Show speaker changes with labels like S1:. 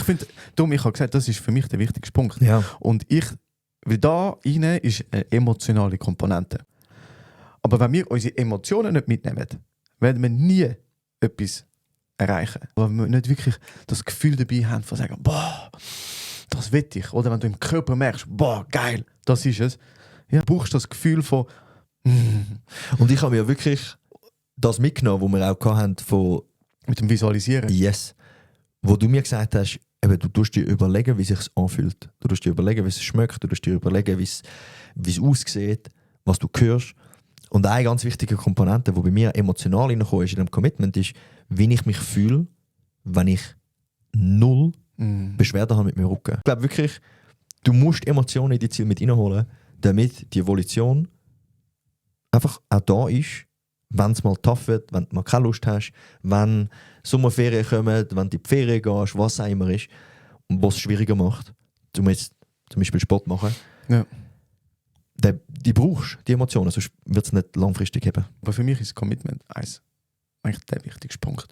S1: finde, ich habe gesagt, das ist für mich der wichtigste Punkt.
S2: Ja.
S1: Und weil da rein ist eine emotionale Komponente. Aber wenn wir unsere Emotionen nicht mitnehmen, werden wir nie etwas erreichen. Wenn wir nicht wirklich das Gefühl dabei haben, von sagen, boah, das will ich. Oder wenn du im Körper merkst, boah, geil, das ist es. Ja, du brauchst das Gefühl von
S2: Und ich habe mir wirklich das mitgenommen, was wir auch hatten von
S1: mit dem Visualisieren.
S2: Yes. Wo du mir gesagt hast, eben, du tust dir überlegen, wie es sich anfühlt. Du tust dir überlegen, wie es schmeckt. Du tust dir überlegen, wie es aussieht, was du hörst. Und eine ganz wichtige Komponente, die bei mir emotional reingekommen ist in dem Commitment, ist, wie ich mich fühle, wenn ich null Beschwerden habe mit meinem Rücken. Ich glaube wirklich, du musst Emotionen in die Ziel mit reinholen, damit die Evolution einfach auch da ist, wenn es mal tough wird, wenn du mal keine Lust hast, wenn Sommerferien kommen, wenn du in die Ferien gehst, was auch immer ist, und was es schwieriger macht, um jetzt zum Beispiel Sport machen.
S1: Ja.
S2: Die brauchst die Emotionen, sonst wird es nicht langfristig haben.
S1: Aber für mich ist Commitment eigentlich der wichtigste Punkt.